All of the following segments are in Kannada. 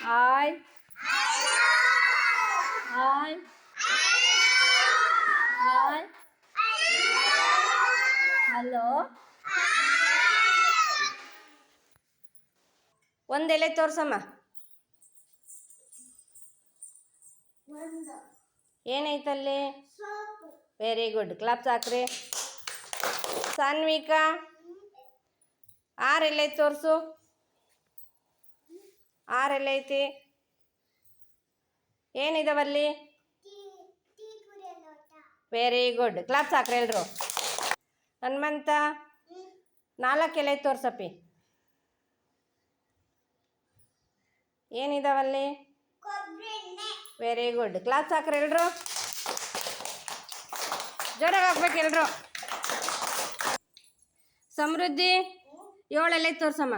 Hi hi hi hello. ಒಂದು ಎಲೆ ತೋರ್ಸಮ್ಮ. ಏನೈತಲ್ಲಿ? ವೆರಿ ಗುಡ್, ಕ್ಲಾಪ್ಸ್ ಹಾಕ್ರಿ. ಸಾನ್ವಿಕಾ, 6 ಎಲೆ ತೋರಿಸು. 6 ಎಲೆ ಐತಿ. ಏನಿದಾವಲ್ಲಿ? ವೆರಿ ಗುಡ್, ಕ್ಲಾಪ್ಸ್ ಹಾಕ್ರಿ ಎಲ್ರು. ಹನುಮಂತ, 4 ಎಲೆ ತೋರ್ಸಪ್ಪಿ. ಏನಿದಾವಲ್ಲಿ? ವೆರಿ ಗುಡ್, ಕ್ಲಾಪ್ಸ್ ಹಾಕ್ರಿ ಎಲ್ರು. ಜೋರಾಗಿ ಹಾಕ್ಬೇಕು ಎಲ್ರು. ಸಮೃದ್ಧಿ, 7 ಎಲೆ ತೋರ್ಸಮ್ಮ.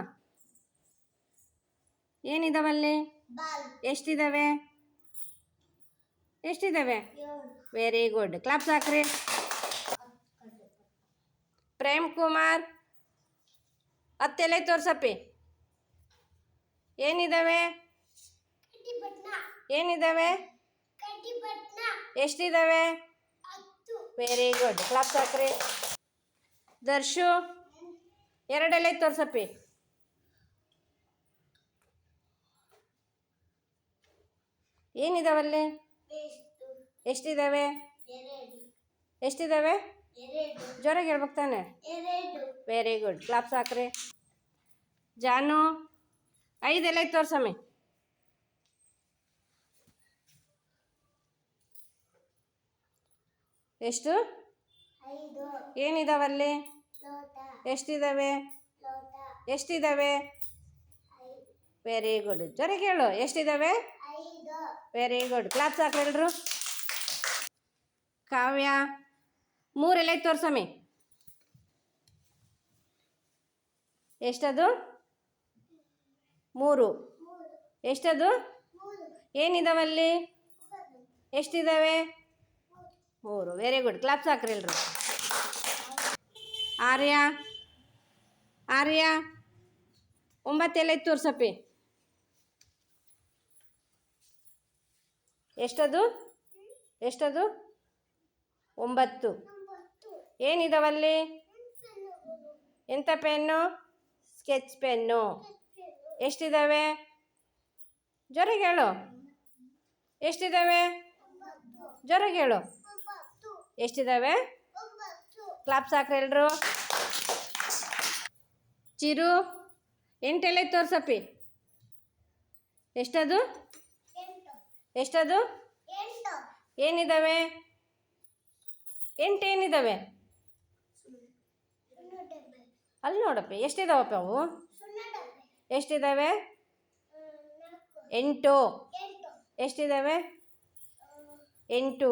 ಏನಿದಾವಲ್ಲಿ? ಎಷ್ಟಿದಾವೆ? ಎಷ್ಟಿದಾವೆ? ವೆರಿ ಗುಡ್, ಕ್ಲಾಪ್ಸ್ ಹಾಕ್ರಿ. ಪ್ರೇಮ್ ಕುಮಾರ್, 10 ಎಲೆ ತೋರ್ಸಪ್ಪಿ. ಏನಿದಾವೆ? ಏನಿದಾವೆ? ಎಷ್ಟಿದಾವೆ? ವೆರಿ ಗುಡ್, ಕ್ಲಾಪ್ಸ್ ಹಾಕ್ರಿ. ದರ್ಶು, 2 ಎಲೆ ತೋರ್ಸಪ್ಪಿ. ಏನಿದಾವಲ್ಲಿ? ಎಷ್ಟಿದಾವೆ? ಎಷ್ಟಿದಾವೆ? ಜೋರಾಗಿ ಹೇಳ್ಬೇಕು ತಾನೆ? ವೆರಿ ಗುಡ್, ಕ್ಲಾಪ್ಸ್ ಹಾಕ್ರಿ. ಜಾನು, 5 ಎಲೆ ತೋರ್ಸಮ್ಮಿ. ಎಷ್ಟು? ಏನಿದಾವಲ್ಲಿ? ಎಷ್ಟಿದಾವೆ? ಎಷ್ಟಿದಾವೆ? ವೆರಿ ಗುಡ್, ಜೋರಾಗಿ ಹೇಳು. ಎಷ್ಟಿದಾವೆ? ವೆರಿ ಗುಡ್, ಕ್ಲಾಪ್ಸ್ ಹಾಕ್ರಿ ಎಲ್ರು. ಕಾವ್ಯ, 3 ಎಲೆ ತೋರ್ಸಮ್ಮಿ. ಎಷ್ಟದು? 3. ಎಷ್ಟದು? ಏನಿದಾವಲ್ಲಿ? ಎಷ್ಟಿದಾವೆ? 3. ವೆರಿ ಗುಡ್, ಕ್ಲಾಪ್ಸ್ ಹಾಕ್ರಿ ಎಲ್ರು. ಆರ್ಯ, 9 ಎಲೆ ತೋರ್ಸಪ್ಪಿ. ಎಷ್ಟದು? ಎಷ್ಟದು? 9. ಏನಿದಾವಲ್ಲಿ? ಎಂಥ ಪೆನ್ನು? Sketch pen. ಎಷ್ಟಿದಾವೆ? ಜೋರಾಗಿ ಹೇಳು. ಎಷ್ಟಿದಾವೆ? ಜೋರಾಗಿ ಹೇಳು. ಎಷ್ಟಿದಾವೆ? ಕ್ಲಾಪ್ಸ್ ಹಾಕ್ರಿ ಎಲ್ರು. ಚಿರು, 8 ಎಲೆ ತೋರ್ಸಪ್ಪಿ. ಎಷ್ಟದು? ಎಷ್ಟದು? ಏನಿದಾವೆ? 8 ಏನಿದಾವೆ? ಅಲ್ಲಿ ನೋಡಪ್ಪಿ, ಎಷ್ಟಿದಾವಪ್ಪ ಅವು? ಎಷ್ಟಿದಾವೆ? 8. ಎಷ್ಟಿದಾವೆ? 8.